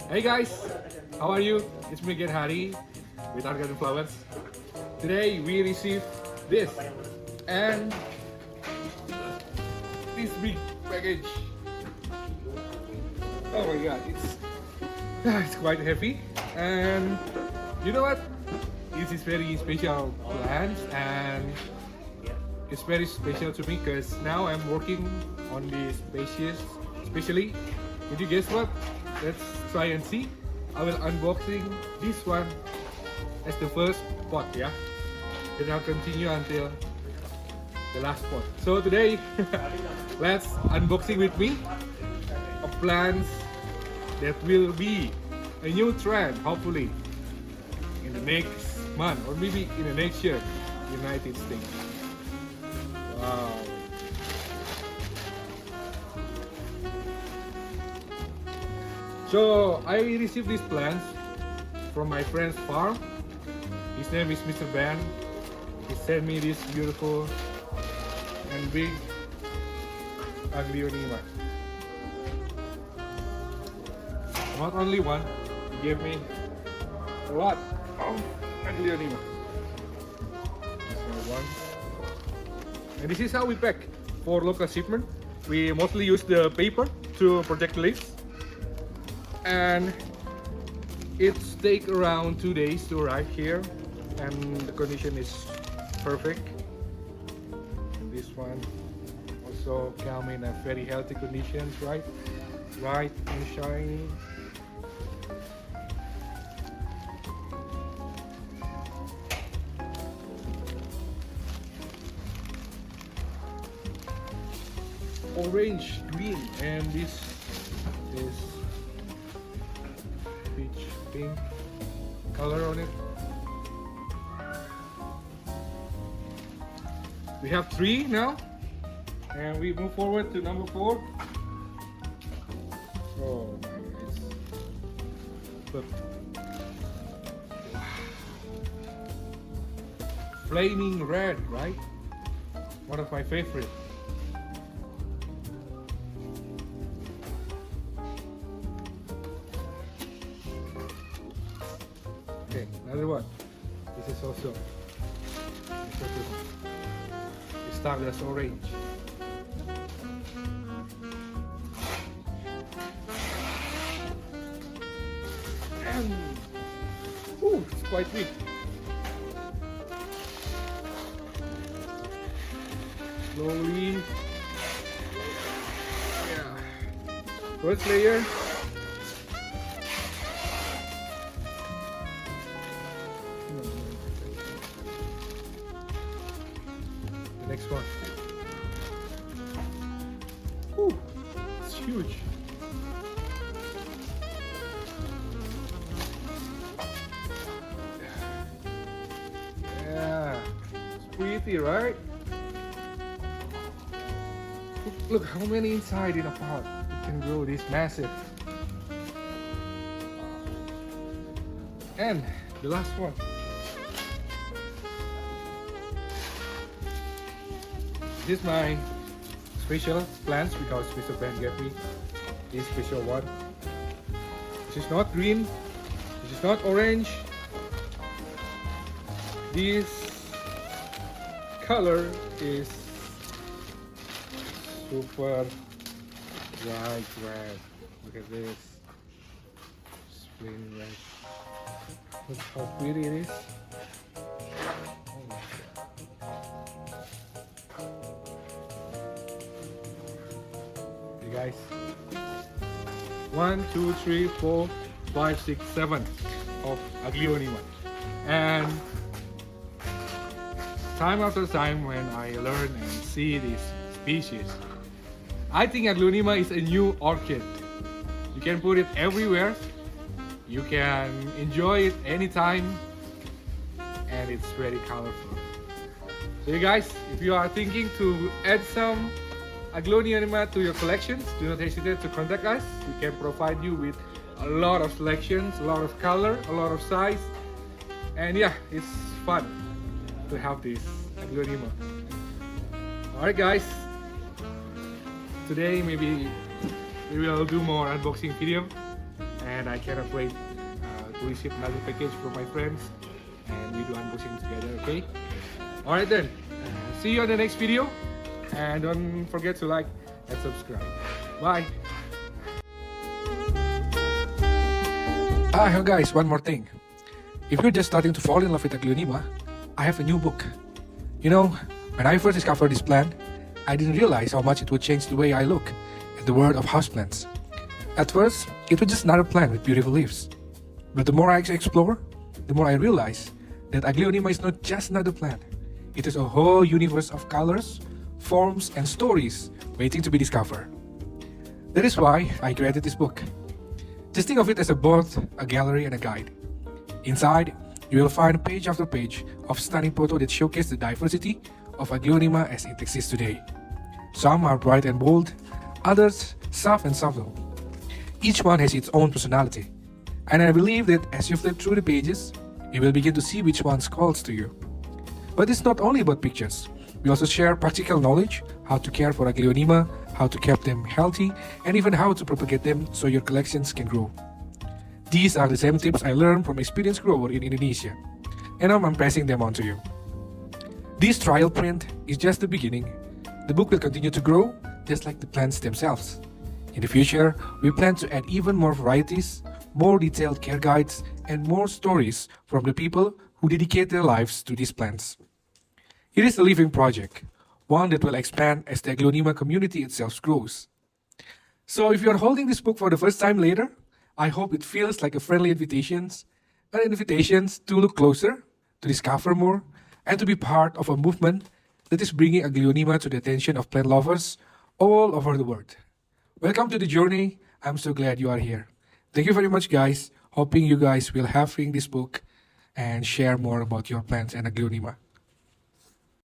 Hey guys, how are you? It's me again, Hari, with Art Garden Flowers. Today we received this and this big package. Oh my god, it's quite heavy. And you know what? This is very special plants, and it's very special to me because now I'm working on this species. Especially, did you guess what? Let's try and see. I will unboxing this one as the first pot, yeah. Then I'll continue until the last pot. So today, let's unboxing with me a plants that will be a new trend, hopefully, in the next month or maybe in the next year, United States. Wow. So I received these plants from my friend's farm. His name is Mr. Ben. He sent me this beautiful and big Aglaonema. Not only one, he gave me a lot of Aglaonema. One. And this is how we pack for local shipment. We mostly use the paper to protect the leaves. And it's take around 2 days to arrive here, and the condition is perfect. And this one also come in a very healthy conditions, right? Bright and shiny. Orange, green, and this is peach pink color on it. We have 3 now, and we move forward to number 4. Oh my goodness. Look. Flaming red, right? One of my favorite. Okay, another one. This is also the Stardust orange. And it's quite big. Slowly. Yeah. First layer. The next one. Ooh, it's huge. Yeah, it's pretty, right? Look how many inside in a pot. It can grow this massive. And the last one. This is my special plants because Mr. Ben gave me this special one. This is not green. This is not orange. This color is super bright red. Look at this. It's plain red. Look how pretty it is. Oh my God. Hey guys. 1, 2, 3, 4, 5, 6, 7 of Aglaonema. And time after time when I learn and see this species, I think Aglaonema is a new orchid. You can put it everywhere. You can enjoy it anytime, and it's very colorful. So you guys, if you are thinking to add some Aglaonema to your collections, do not hesitate to contact us. We can provide you with a lot of selections, a lot of color, a lot of size, and yeah, it's fun to have this Aglaonema. Alright guys, today maybe we will do more unboxing video, and I cannot wait to receive another package from my friends and we do unboxing together, okay? Alright then, see you on the next video and don't forget to like and subscribe. Bye! Hi guys, one more thing. If you're just starting to fall in love with Aglaonema, I have a new book. You know, when I first discovered this plant, I didn't realize how much it would change the way I look at the world of houseplants. At first, it was just another plant with beautiful leaves. But the more I explore, the more I realize that Aglaonema is not just another plant. It is a whole universe of colors, forms, and stories waiting to be discovered. That is why I created this book. Just think of it as both a gallery and a guide. Inside, you will find page after page of stunning photos that showcase the diversity of Aglaonema as it exists today. Some are bright and bold, others soft and subtle. Each one has its own personality, and I believe that as you flip through the pages, you will begin to see which one calls to you. But it's not only about pictures. We also share practical knowledge, how to care for Aglaonema, how to keep them healthy, and even how to propagate them so your collections can grow. These are the same tips I learned from experienced grower in Indonesia, and I'm passing them on to you. This trial print is just the beginning. The book will continue to grow, just like the plants themselves. In the future, we plan to add even more varieties, more detailed care guides, and more stories from the people who dedicate their lives to these plants. It is a living project, one that will expand as the Aglaonema community itself grows. So if you are holding this book for the first time later, I hope it feels like a friendly invitation to look closer, to discover more, and to be part of a movement that is bringing Aglaonema to the attention of plant lovers all over the world. Welcome to the journey. I'm so glad you are here. Thank you very much, guys. Hoping you guys will have read this book and share more about your plants and Aglaonema.